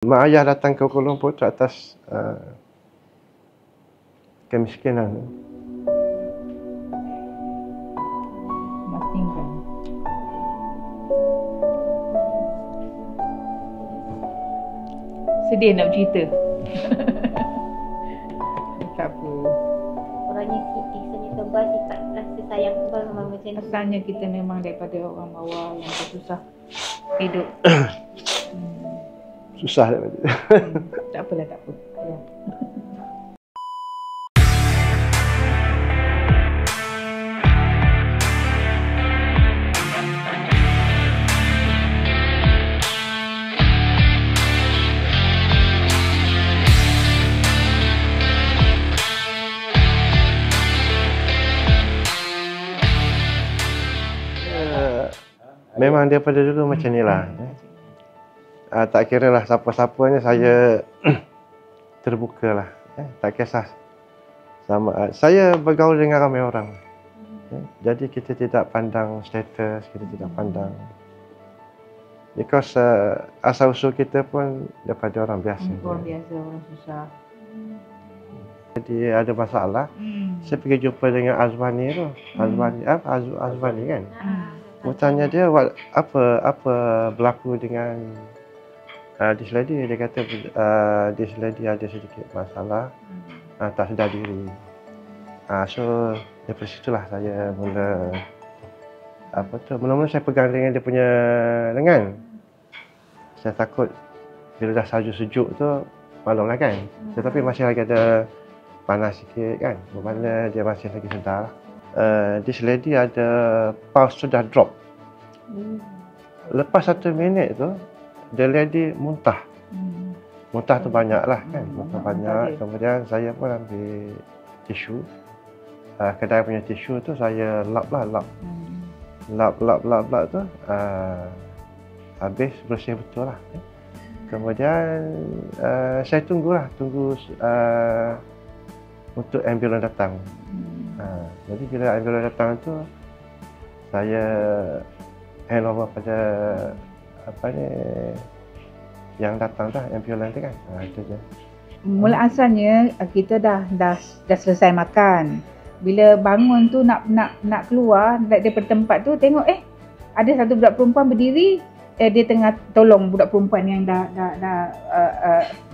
Mak ayah datang ke Kuala Lumpur tu atas kemiskinan. Mas tinggal. Sedih nak cerita. Tak apa. Orangnya kisahnya tebal, sifat rasa sayang tebal sama macam ni. Asalnya kita memang daripada orang bawah yang susah hidup. Susah. Tak apalah, tak apa. Ya. Memang daripada dulu macam ni lah. Tak kira lah siapa-siapanya saya terbuka lah. Tak kisah sama. Saya bergaul dengan ramai orang. Jadi kita tidak pandang status, kita tidak pandang. Because asal-usul kita pun daripada orang biasa. Orang biasa, orang susah. Jadi ada masalah. Saya pergi jumpa dengan Azwani tu. Azwani kan. Saya tanya dia apa berlaku dengan this lady. Dia kata this lady ada sedikit masalah, tak sedar diri. So daripada situlah saya mula saya pegang dengan dia punya lengan. Saya takut bila dah salju sejuk tu malam lah kan. Tetapi masih lagi ada panas sikit kan. Bermakna dia masih lagi sedar. This lady ada pulse tu dah drop. Lepas 1 minit tu the lady muntah. Muntah tu banyak lah kan. Muntah banyak. Kemudian saya pun ambil tisu. Kedai punya tisu tu saya lap tu habis bersih betul lah. Kemudian saya tunggu untuk ambulans datang. Jadi bila ambulans datang tu saya hand over pada yang datang dah ambulans tu kan. Itu je. Mula asalnya kita dah selesai makan. Bila bangun tu nak keluar daripada tempat tu, tengok ada satu budak perempuan berdiri, dia tengah tolong budak perempuan yang dah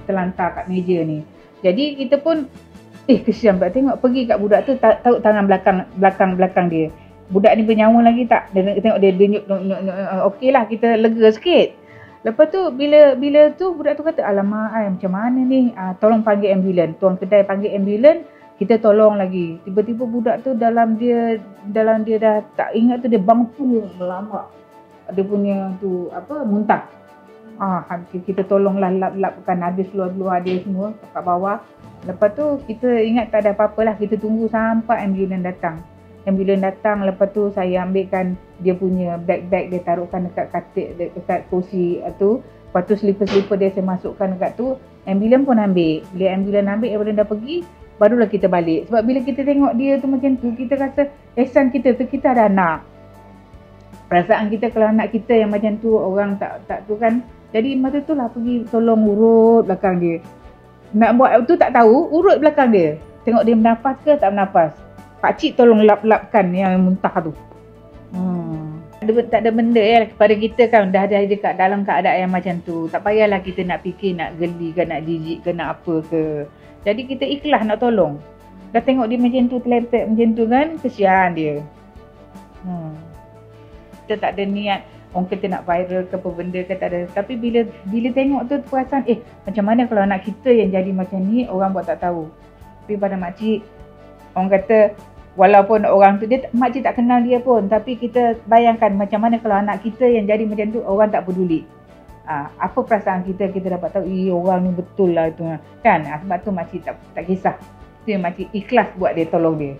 terlantar kat meja ni. Jadi kita pun kesian pula tengok, pergi kat budak tu, taruh tangan belakang dia. Budak ni bernyawa lagi tak? Dia tengok dia denyut, okeylah, kita lega sikit. Lepas tu bila tu budak tu kata, alamak macam mana ni? Tolong panggil ambulans. Tuan kedai panggil ambulans, kita tolong lagi. Tiba-tiba budak tu dalam dia dah tak ingat tu, dia bangku melambak. Dia punya tu muntah. Kita tolonglah lap-lapkan, habis keluar dia semua kat bawah. Lepas tu kita ingat tak ada apa-apa lah, kita tunggu sampai ambulans datang. Lepas tu saya ambilkan dia punya bag, dia taruhkan dekat katil, dekat kursi tu. Lepas tu slipper dia saya masukkan dekat tu. Ambulans pun ambil. Bila ambulans dah pergi, barulah kita balik. Sebab bila kita tengok dia tu macam tu, kita rasa ihsan kita tu, kita ada anak. Perasaan kita kalau anak kita yang macam tu, orang tak tu kan. Jadi masa tu lah pergi tolong urut belakang dia. Nak buat tu tak tahu, urut belakang dia. Tengok dia bernafas ke tak bernafas. Pakcik tolong lap-lapkan yang muntah tu. Tak ada benda kepada kita kan, dah ada dekat dalam keadaan yang macam tu. Tak payahlah kita nak fikir nak geli ke, nak jijik ke, nak apa ke. Jadi kita ikhlas nak tolong. Dah tengok dia macam tu, terlepek macam tu kan, kesian dia. Kita tak ada niat orang kata nak viral ke apa benda ke, tak ada. Tapi bila tengok tu perasaan, macam mana kalau anak kita yang jadi macam ni, orang buat tak tahu. Tapi pada makcik, orang kata walaupun orang tu, makcik tak kenal dia pun, tapi kita bayangkan macam mana kalau anak kita yang jadi macam tu, orang tak peduli. Apa perasaan kita dapat tahu, orang ni betul lah tu kan. Sebab tu makcik tak kisah. Tu makcik ikhlas buat dia, tolong dia.